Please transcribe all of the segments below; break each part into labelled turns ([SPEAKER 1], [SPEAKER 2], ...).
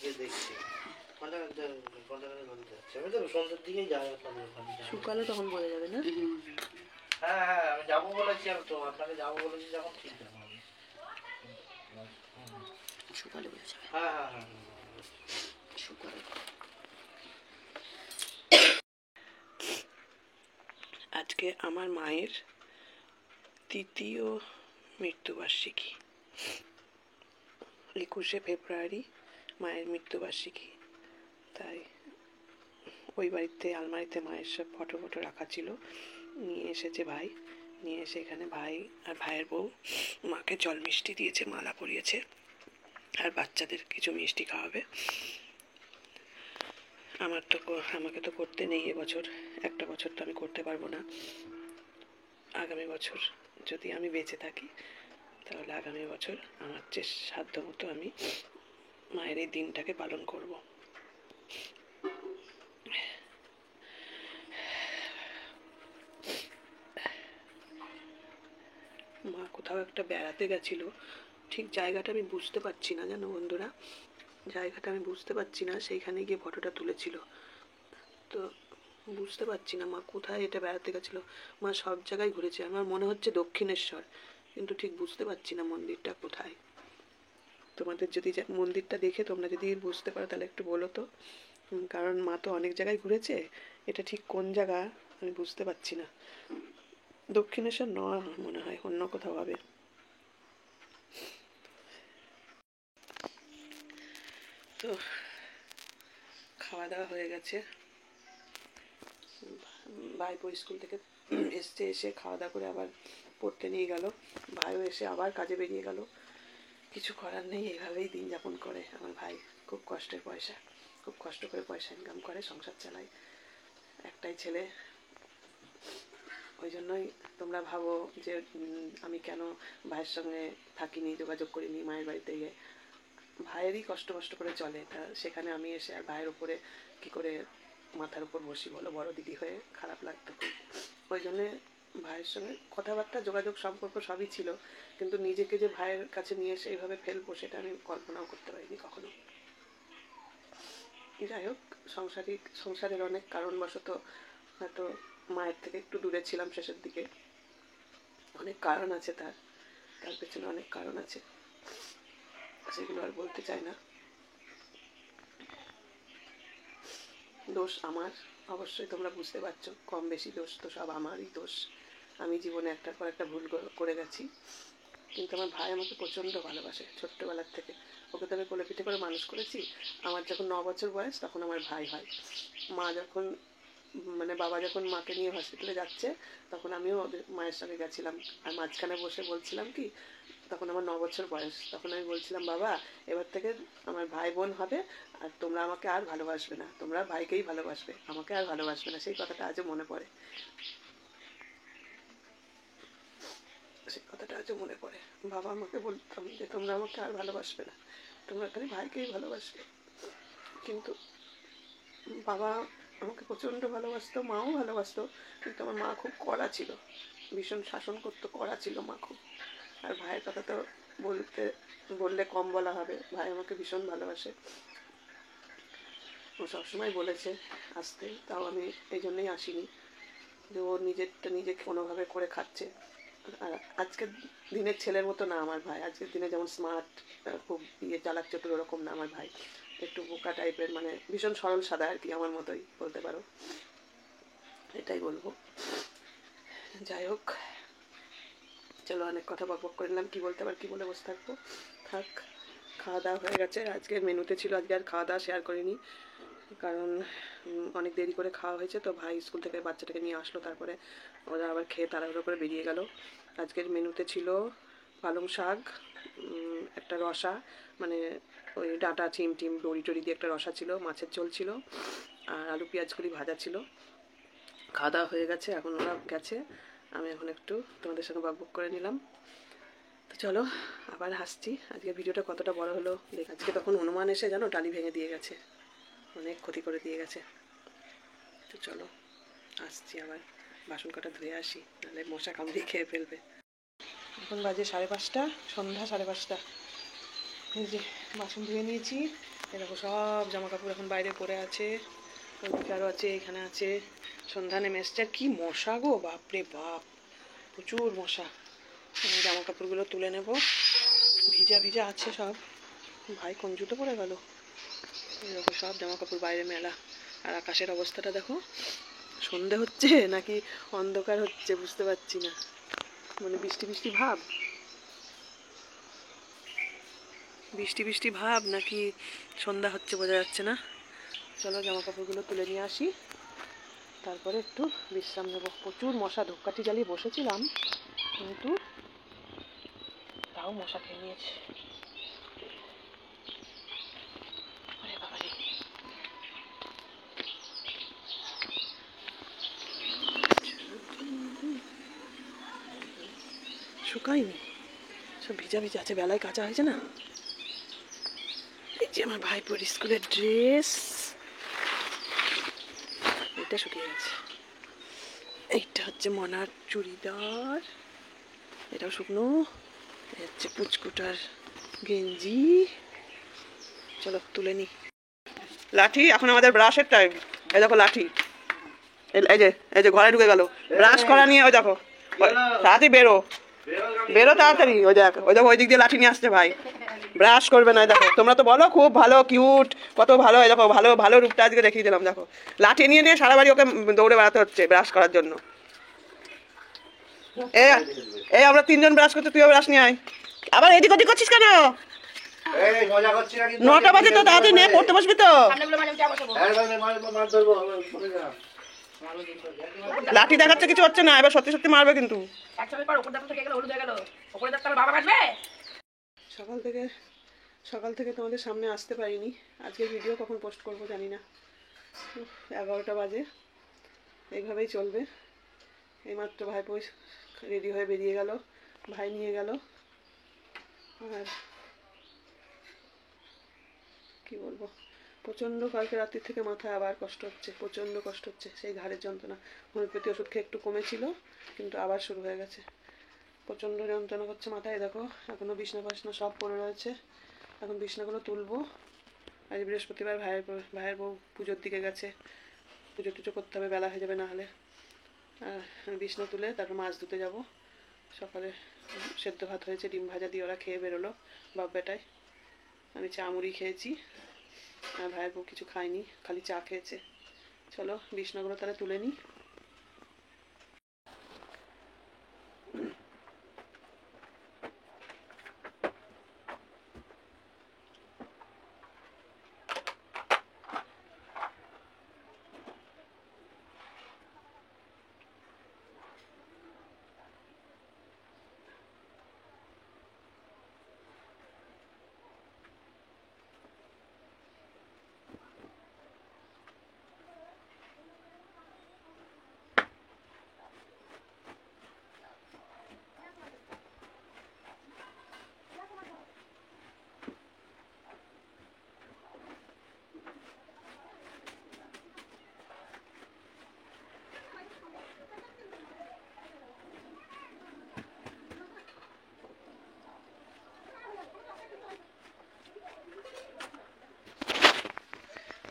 [SPEAKER 1] গিয়ে দেখছি সন্ধ্যের দিকেই যাই। শুকালে তখন বোঝা যাবে না? হ্যাঁ হ্যাঁ, আমি যাবো বলেছি, আর তো আপনাকে যাবো বলেছি যখন ঠিক যাবো আমি। শুকালে বোঝা যাবে। হ্যাঁ হ্যাঁ হ্যাঁ, শুকালে। আজকে আমার মায়ের ৩য় মৃত্যুবার্ষিকী। ২১শে ফেব্রুয়ারি মায়ের মৃত্যুবার্ষিকী। তাই ওই বাড়িতে আলমারিতে মায়ের সব ফটো রাখা ছিল, নিয়ে এসেছে ভাই। নিয়ে এসে এখানে ভাই আর ভাইয়ের বউ মাকে জল মিষ্টি দিয়েছে, মালা পরিয়েছে, আর বাচ্চাদের কিছু মিষ্টি খাওয়াবে। আমাকে তো করতে নেই এবছর, একটা বছর তো আমি করতে পারবো না। আগামী বছর যদি আমি বেঁচে থাকি তাহলে আগামী বছর আমার যে সাধ্য মতো আমি মায়ের এই দিনটাকে পালন করব। মা কোথাও একটা বেড়াতে গেছিল, ঠিক জায়গাটা আমি বুঝতে পারছি না, জানো বন্ধুরা, জায়গাটা আমি বুঝতে পারছি না। সেইখানে গিয়ে ফটোটা তুলেছিল, তো বুঝতে পারছি না মা কোথায় এটা বেড়াতে গেছিলো। মা সব জায়গায় ঘুরেছে, আমার মনে হচ্ছে দক্ষিণেশ্বর, কিন্তু ঠিক বুঝতে পারছি না মন্দিরটা কোথায়। তোমাদের যদি মন্দিরটা দেখে তোমরা যদি বুঝতে পারো তাহলে একটু বলো তো, কারণ মা তো অনেক জায়গায় ঘুরেছে, এটা ঠিক কোন জায়গা আমি বুঝতে পারছি না। দক্ষিণেশ্বর নয় মনে হয়, অন্য কোথাও হবে। তো খাওয়া দাওয়া হয়ে গেছে, ভাইপো স্কুল থেকে এসে খাওয়া দাওয়া করে আবার পড়তে নিয়ে গেল, ভাইও এসে আবার কাজে বেরিয়ে গেল। কিছু করার নেই, এইভাবেই দিন যাপন করে আমার ভাই। খুব কষ্টের পয়সা, খুব কষ্ট করে পয়সা ইনকাম করে, সংসার চালায়। একটাই ছেলে, ওই জন্যই তোমরা ভাবো যে আমি কেন ভাইয়ের সঙ্গে থাকিনি, যোগাযোগ করিনি মায়ের বাড়িতে গিয়ে। ভাইয়েরই কষ্ট করে চলে, তা সেখানে আমি এসে আর ভাইয়ের উপরে কী করে মাথার উপর বসি বলো, বড় দিদি হয়ে খারাপ লাগতো খুব। ওই জন্যে ভাইয়ের সঙ্গে কথাবার্তা, যোগাযোগ, সম্পর্ক সবই ছিল, কিন্তু নিজেকে যে ভাইয়ের কাছে নিয়ে এসে এইভাবে ফেলবো সেটা আমি কল্পনাও করতে পারিনি কখনো। যাই হোক, সংসারের অনেক কারণবশত হয়তো মায়ের থেকে একটু দূরে ছিলাম শেষের দিকে। অনেক কারণ আছে, তার পেছনে অনেক কারণ আছে, সেগুলো আর বলতে চাই না। দোষ আমার, অবশ্যই তোমরা বুঝতে পারছো, কম বেশি দোষ তো সব আমারই দোষ। আমি জীবনে একটার পর একটা ভুল করে গেছি, কিন্তু আমার ভাই আমাকে প্রচণ্ড ভালোবাসে ছোট্টবেলার থেকে। ওকে তো আমি কোলে পিঠে করে মানুষ করেছি। আমার যখন 9 বছর বয়স তখন আমার ভাই হয়। বাবা যখন মাকে নিয়ে হসপিটালে যাচ্ছে তখন আমিও ওদের মায়ের সঙ্গে গেছিলাম, আর মাঝখানে বসে বলছিলাম কি, তখন আমার 9 বছর বয়স, তখন আমি বলছিলাম বাবা এবার থেকে আমার ভাই বোন হবে, আর তোমরা আমাকে আর ভালোবাসবে না, তোমরা ভাইকেই ভালোবাসবে, আমাকে আর ভালোবাসবে না। সেই কথাটা আজও মনে পড়ে, সেই কথাটা আজও মনে পড়ে। বাবা আমাকে বলতাম যে তোমরা আমাকে আর ভালোবাসবে না, তোমরা খালি ভাইকেই ভালোবাসবে। কিন্তু বাবা আমাকে প্রচণ্ড ভালোবাসতো, মাও ভালোবাসতো, কিন্তু আমার মা খুব কড়া ছিল, ভীষণ শাসন করতো, কড়া ছিল মা খুব। আর ভাইয়ের কথা তো বললে কম বলা হবে, ভাই আমাকে ভীষণ ভালোবাসে। ও সবসময় বলেছে আসতে, তাও আমি এই জন্যই আসিনি, যে ও নিজেরটা নিজে কোনোভাবে করে খাচ্ছে। আর আজকের দিনের ছেলের মতো না আমার ভাই, আজকের দিনে যেমন স্মার্ট, খুব চালাক চতুর, ওরকম না আমার ভাই, একটু বোকা টাইপের, মানে ভীষণ সরল সাদা আর কি, আমার মতোই বলতে পারো, এটাই বলবো। যাই হোক, চলো অনেক কথা বকবক করে নিলাম, কী বলতে আবার কী বলে বসে থাকবো, থাক। খাওয়া দাওয়া হয়ে গেছে, আজকের মেনুতে ছিল, আজকে আর খাওয়া দাওয়া শেয়ার করিনি, কারণ অনেক দেরি করে খাওয়া হয়েছে। তো ভাই স্কুল থেকে বাচ্চাটাকে নিয়ে আসলো, তারপরে ওরা আবার খেয়ে তাড়াহুড়ো করে বেরিয়ে গেল। আজকের মেনুতে ছিল পালং শাক, একটা রসা, মানে ওই ডাঁটা টিম বড়ি টড়ি দিয়ে একটা রসা ছিল, মাছের ঝোল ছিল, আর আলু পেঁয়াজ কলি ভাজা ছিল। খাওয়া দাওয়া হয়ে গেছে, এখন ওরা গেছে, আমি এখন একটু তোমাদের সঙ্গে বকবক করে নিলাম। তো চলো আবার হাসছি। আজকে ভিডিওটা কতটা বড় হলো দেখ। আজকে তখন হনুমান এসে জানো টালি ভেঙে দিয়ে গেছে, অনেক ক্ষতি করে দিয়ে গেছে। তো চলো আসছি, আবার বাসন কটা ধুয়ে আসি, নাহলে মশা কামড়িয়ে খেয়ে ফেলবে। এখন বাজে 5:30, সন্ধ্যা 5:30। এই যে বাসন ধুয়ে নিয়েছি, এই দেখো সব জামা কাপড় এখন বাইরে পরে আছে, ওইদিকে আরও আছে, এখানে আছে। সন্ধ্যা নেমে এসছে। আর কি মশা গো, বাপরে বাপ, প্রচুর মশা। জামা কাপড়গুলো তুলে নেব, ভিজা ভিজা আছে সব। ভাই কোন জুতো পরে গেল। এরকম সব জামা কাপড় বাইরে মেলা। আর আকাশের অবস্থাটা দেখো, সন্ধে হচ্ছে নাকি অন্ধকার হচ্ছে বুঝতে পারছি না, মানে বৃষ্টি বৃষ্টি ভাব, বৃষ্টি বৃষ্টি ভাব নাকি সন্ধ্যা হচ্ছে বোঝা যাচ্ছে না। চলো জামা কাপড়গুলো তুলে নিয়ে আসি, তারপরে একটু বিশ্রাম নেব। প্রচুর মশা, ধূপকাঠি জ্বালিয়ে বসেছিলাম কিন্তু তাও মশা খেয়ে নিয়েছে। শুকায়নি, সব ভিজা ভিজা আছে, বেলায় কাঁচা হয়েছে না। এই যে আমার ভাইপোর স্কুলের ড্রেস, এটা শুকিয়ে গেছে। এইটা হচ্ছে মনার চুড়িদার, এটাও শুকনো। এই হচ্ছে পুচকুটার গেঞ্জি। চলো তুলে নি। লাঠি, এখন আমাদের ব্রাশের টাইম। এই দেখো লাঠি, এই যে ঘরে ঢুকে গেল ব্রাশ করা নিয়ে। ওই দেখো, তাড়াতাড়ি বেরো, বেরো তাড়াতাড়ি। ওই দেখো, ওই দেখো, ওই দিক দিয়ে লাঠি নিয়ে আসছে ভাই, ব্রাশ করবে না। দেখো তোমরা তো বলো খুব ভালো, কিউট, কত ভালো। এই দেখো ভালো ভালো রূপটা আজকে দেখিয়ে দিলাম। দেখো লাঠি নিয়ে নিয়ে সারা বাড়ি ওকে দৌড়ে বেড়াতে হচ্ছে ব্রাশ করার জন্য। এই আমরা তিনজন ব্রাশ করতে, তুইও ব্রাশ নিয়ে আয়। আবার এদিক ওদিক করছিস কেন? 9টা বাজে তো, তাড়াতাড়ি নে, পড়তে বসবি তো। লাঠি দেখাচ্ছে, কিছু হচ্ছে না, এবার সত্যি সত্যি মারবে কিন্তু। সকাল থেকে তোমাদের সামনে আসতে পারিনি। আজকে ভিডিও কখন পোস্ট করব জানি না। 11টা বাজে, এইভাবেই চলবে। এইমাত্র ভাইপো রেডি হয়ে বেরিয়ে গেল, ভাই নিয়ে গেল। আর কি বলবো, প্রচণ্ড কালকে রাত্রির থেকে মাথায় আবার কষ্ট হচ্ছে, প্রচণ্ড কষ্ট হচ্ছে। সেই ঘাড়ের যন্ত্রণা, হোমিওপ্যাথি ওষুধ খেয়ে একটু কমেছিল, কিন্তু আবার শুরু হয়ে গেছে। প্রচণ্ড যন্ত্রণা করছে মাথায়। দেখো এখনও বিছনা ফাসনা সব পড়ে রয়েছে, এখন বিছনাগুলো তুলবো। আজ বৃহস্পতিবার, ভাইয়ের বউ পুজোর দিকে গেছে, পুজো টুজো করতে হবে, বেলা হয়ে যাবে না হলে। আর বিছনা তুলে তারপর মাছ ধুতে যাব। সকালে সেদ্ধ ভাত হয়েছে, ডিম ভাজা দিয়ে ওরা খেয়ে বেরোলো বাপ বেটায়। আমি চা মুড়ি খেয়েছি, আর ভাইয়ের বউ কিছু খায়নি, খালি চা খেয়েছে। চলো বিছনাগুলো তাহলে তুলে নিই।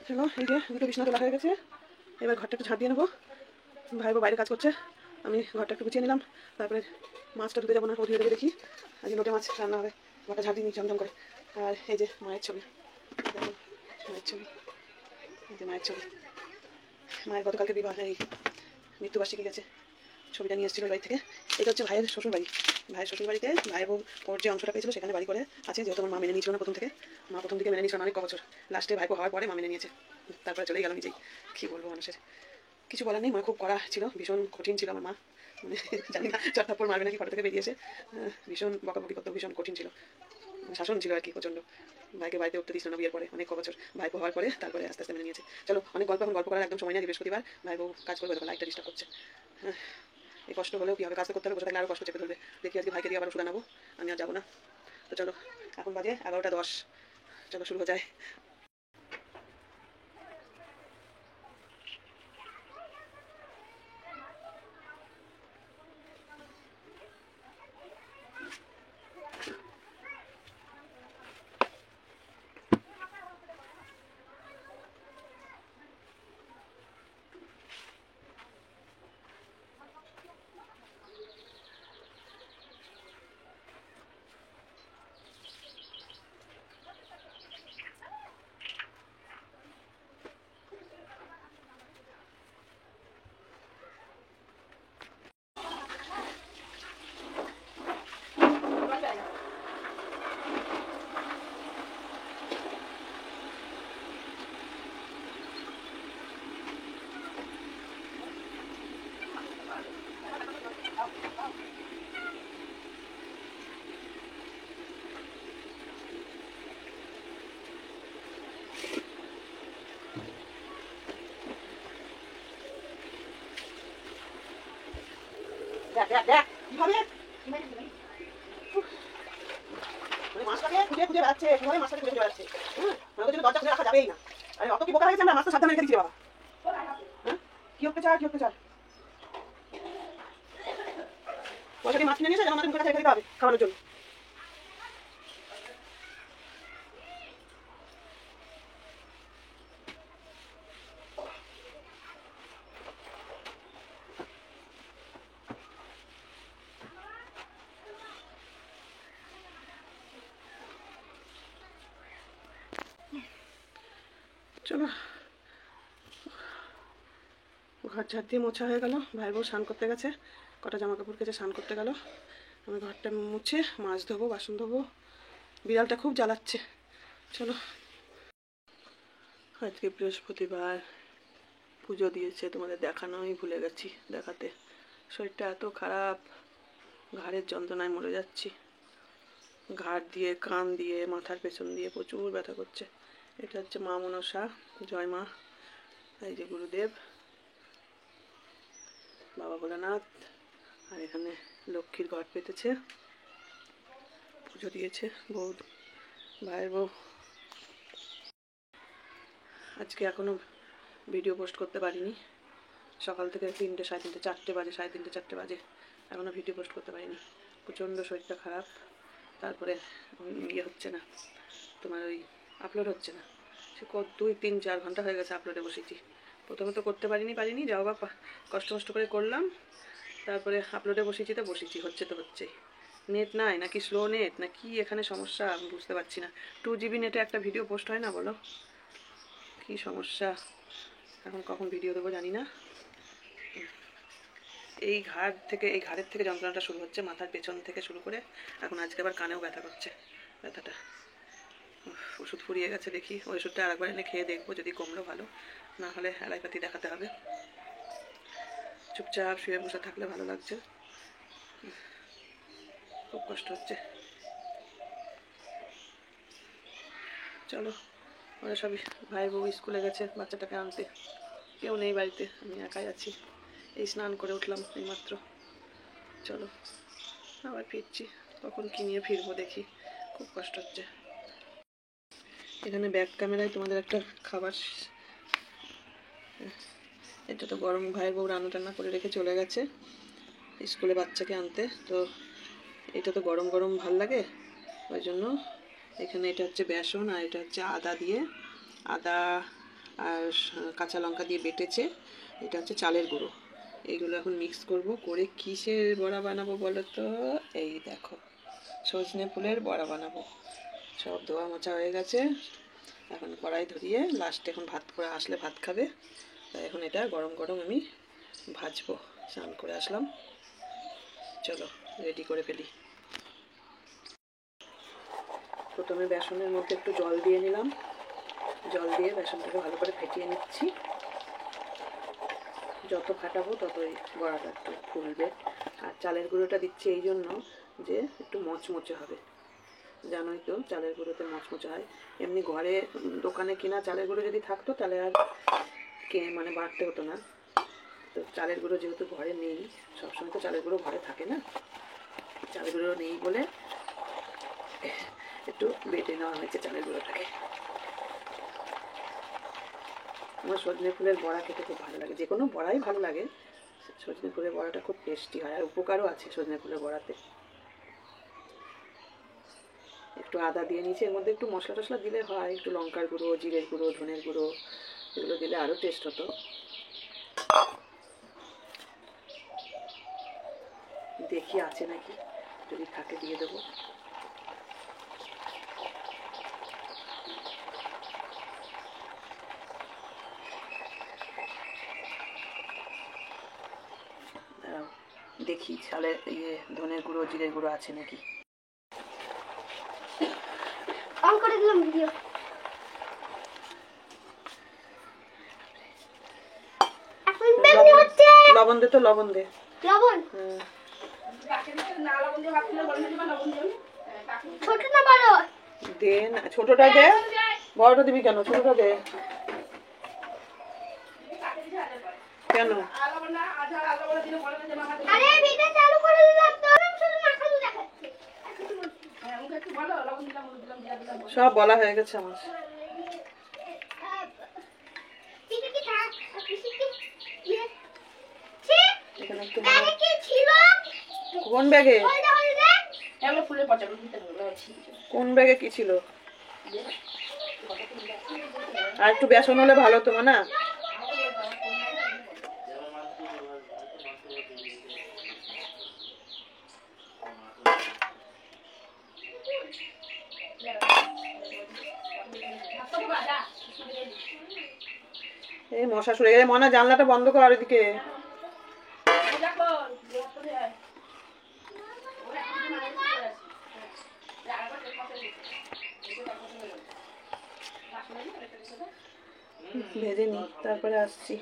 [SPEAKER 1] চলো, এই যে দুটো বিছনা তোলা হয়ে গেছে, এবার ঘরটা একটু ঝাঁট দিয়ে নেবো। ভাই বউ বাইরে কাজ করছে, আমি ঘরটা একটু গুছিয়ে নিলাম। তারপরে মাছটা ধুতে যাবো না, ও ধুয়ে দেবে দেখি। আজকে লোটে মাছ রান্না হবে, ঘরটা ঝাঁট দিয়ে নিই ঝমঝম করে। আর এই যে মায়ের ছবি, দেখো মায়ের ছবি, এই যে মায়ের ছবি। মায়ের গতকালকে বিবাহ, এই মৃত্যুবার্ষিকী গেছে, ছবিটা নিয়ে এসেছিল বাড়ি থেকে। এটা হচ্ছে ভাইয়ের শ্বশুর বাড়ি। ভাইয়ের শ্বশুর বাড়িতে ভাই বউ ওর যে অংশটা পেয়েছিল সেখানে বাড়ি করে আছে, যেহেতু আমার মা মেনে নিয়েছিল না প্রথম থেকে। মা প্রথম দিকে মেনে নিয়েছিল অনেক বছর, লাস্টে ভাইপো হওয়ার পরে মা মেনে নিয়েছে, তারপরে চলেই গেল নিজেই। কী বলবো, মানুষের কিছু বলার নেই। মা খুব কড়া ছিল, ভীষণ কঠিন ছিল আমার মা, মানে জানি না চট্টাপ্পর মারবে নাকি ফটো থেকে বেরিয়েছে। ভীষণ বকাবকি করতো, ভীষণ কঠিন ছিল, শাসন ছিল আর কি প্রচণ্ড। ভাইকে বাড়িতে উঠতে দিয়েছিল না বিয়ের পরে, অনেক বছর। ভাইপো হওয়ার পরে তারপরে আস্তে আস্তে মেনে নিয়েছে। চলো অনেক গল্প, এখন গল্প করার একদম সময় নেই। বৃহস্পতিবার ভাই বউ কাজ করবে, তখন লাইটটা ডিস্টার্ব করছে। এই কষ্ট হলেও কী হবে, কাজ তো করতে হবে, বসে থাকলে আরও কষ্ট চেপে ধরবে। দেখি আজকে ভাইকে দিয়ে আবার ওষুধ আনাবো, আমি আর যাবো না। তো চলো, এখন বাজে 11টা 10, চলো শুরু হয়ে যায়। দেখ দেখ কিভাবে মাছটাকে খুঁজে খুঁজে বেড়াচ্ছে, কিভাবে মাছটাকে খুঁজে বেড়াচ্ছে। ওদের জন্য দরজা খুলে রাখা যাবেই না। আরে অত কি বোকা হয়েছে, আমরা মাছটা সাবধানে রেখে দিচ্ছি বাবা। হ্যাঁ কি হতে চায়, কি হতে চায়? পয়সা দিয়ে মাছ কিনে নিয়েছে, যেন আমাদের মুখের কাছে রেখে দিতে হবে খাওয়ানোর জন্য। চলো ঘর ঝাড় দিয়ে মোছা হয়ে গেল। ভাই বউ স্নান করতে গেছে, কটা জামা কাপড় কেচে স্নান করতে গেল। আমি ঘরটা মুছে মাছ ধোবো, বাসন ধোবো। বিড়ালটা খুব জ্বালাচ্ছে। চলো আজকে বৃহস্পতিবার, পুজো দিয়েছে, তোমাদের দেখানোই ভুলে গেছি দেখাতে। শরীরটা এত খারাপ, ঘাড়ের যন্ত্রণায় মরে যাচ্ছি। ঘাড় দিয়ে, কান দিয়ে, মাথার পেছন দিয়ে প্রচুর ব্যথা করছে। এটা হচ্ছে মা মনসা, জয় মা। এই যে গুরুদেব, বাবা ভোলানাথ। আর এখানে লক্ষ্মীর ঘট পেতেছে, পুজো দিয়েছে বউ, ভাইয়ের বউ। আজকে এখনো ভিডিও পোস্ট করতে পারিনি। সকাল থেকে 3টে, 3:30, 4টে বাজে, 3:30, 4টে বাজে, এখনও ভিডিও পোস্ট করতে পারিনি। প্রচণ্ড শরীরটা খারাপ। তারপরে ইয়ে হচ্ছে না, তোমার ওই আপলোড হচ্ছে না। সে 2-3-4 ঘন্টা হয়ে গেছে আপলোডে বসেছি। প্রথমে তো করতে পারিনি, যাও বা কষ্ট করে করলাম। তারপরে আপলোডে বসেছি, হচ্ছে তো হচ্ছেই। নেট নাই নাকি স্লো নেট না কি এখানে সমস্যা আমি বুঝতে পারছি না। 2 GB নেটে একটা ভিডিও পোস্ট হয় না, বলো কি সমস্যা। এখন কখন ভিডিও দেবো জানি না। এই ঘাড়ের থেকে যন্ত্রণাটা শুরু হচ্ছে, মাথার পেছন থেকে শুরু করে এখন আজকে আবার কানেও ব্যথা করছে। ব্যথাটা ওষুধ ফুরিয়ে গেছে, দেখি ওই ওষুধটা আরেকবার এনে খেয়ে দেখবো, যদি কমলো ভালো, না হলে অ্যালোপ্যাথি দেখাতে হবে। চুপচাপ শুয়ে বসে থাকলে ভালো লাগছে, খুব কষ্ট হচ্ছে। চলো, ওরা সবই ভাই বউ স্কুলে গেছে বাচ্চাটাকে আনতে, কেউ নেই বাড়িতে, আমি একাই আছি। এই স্নান করে উঠলাম এইমাত্র। চলো আবার ফিরছি, কখন কি নিয়ে ফিরবো দেখি, খুব কষ্ট হচ্ছে। এখানে ব্যাক ক্যামেরায় তোমাদের একটা খাবার, এটা তো গরম, ভাইয়ের বউ রান্না টান্না করে রেখে চলে গেছে স্কুলে বাচ্চাকে আনতে। তো এটা তো গরম গরম ভাল লাগে, ওই জন্য এখানে এটা হচ্ছে বেসন, আর এটা হচ্ছে আদা আর কাঁচা লঙ্কা দিয়ে বেটেছে। এটা হচ্ছে চালের গুঁড়ো। এইগুলো এখন মিক্স করব, করে কিসের বড়া বানাবো বলো তো? এই দেখো, সজনে ফুলের বড়া বানাবো। সব ধোয়া মোছা হয়ে গেছে, এখন কড়াই ধরিয়ে লাস্টে এখন ভাত করে আসলে ভাত খাবে, তাই এখন এটা গরম গরম আমি ভাজবো। স্নান করে আসলাম, চলো রেডি করে ফেলি। প্রথমে বেসনের মধ্যে একটু জল দিয়ে নিলাম, জল দিয়ে বেসনটাকে ভালো করে ফেটিয়ে নিচ্ছি। যত ফাটাবো ততই বড়াটা একটু ফুলবে। আর চালের গুঁড়োটা দিচ্ছি এই জন্য যে একটু মচমচে হবে, জানোই তো চালের গুঁড়োতে মচমচে হয়। এমনি ঘরে দোকানে কিনা চালের গুঁড়ো যদি থাকতো তাহলে আর মানে বাড়তে হতো না। তো চালের গুঁড়ো যেহেতু ঘরে নেই, সবসময় তো চালের গুঁড়ো ঘরে থাকে না, চালের গুঁড়ো নেই বলে একটু বেটে নেওয়া হয়েছে চালের গুঁড়োটাকে। আমার সজনে ফুলের বড়া খেতে খুব ভালো লাগে, যে কোনো বড়াই ভালো লাগে, সজনে ফুলের বড়াটা খুব টেস্টি হয়, আর উপকারও আছে সজনে ফুলের বড়াতে। একটু আদা দিয়ে নিয়েছি, এর মধ্যে একটু মশলা টশলা দিলে হয়, একটু লঙ্কার গুঁড়ো, জিরের গুঁড়ো, ধনের গুঁড়ো, এগুলো দিলে আরও টেস্ট হতো। দেখি আছে নাকি, যদি থাকে দিয়ে দেবো। দেখি চালের ধনের গুঁড়ো, জিরের গুঁড়ো আছে নাকি। অন করে দিলাম ভিডিও। লবণ দে তো, লবণ দে। লবণ ছোট না বড়? দে না, ছোটটা দে, বড়টা দিবি কেন? ছোটটা দে। কেন? সব বলা হয়ে গেছে আমার। কোন ব্যাগে? কোন ব্যাগে কি ছিল? আর একটু বেসন হলে ভালো তো না? এই মশা সরে গেলে মনে জানলাটা বন্ধ কর এদিকে। ভেজে নি তারপরে আসছি।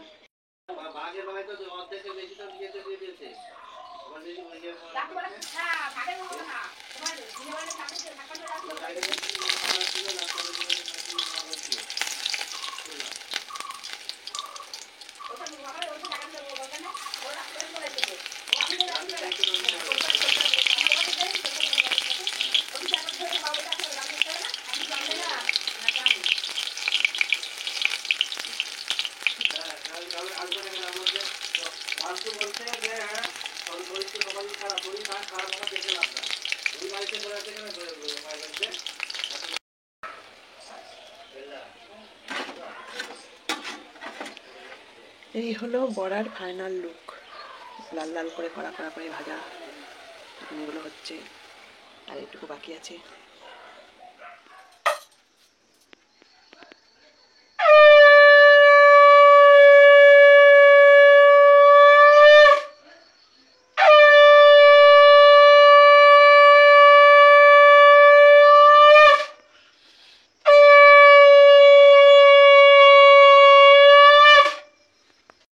[SPEAKER 1] এই হলো বড়ার ফাইনাল লুক। লাল লাল করে কড়া কড়া করে ভাজা, এগুলো হচ্ছে আর একটু বাকি আছে।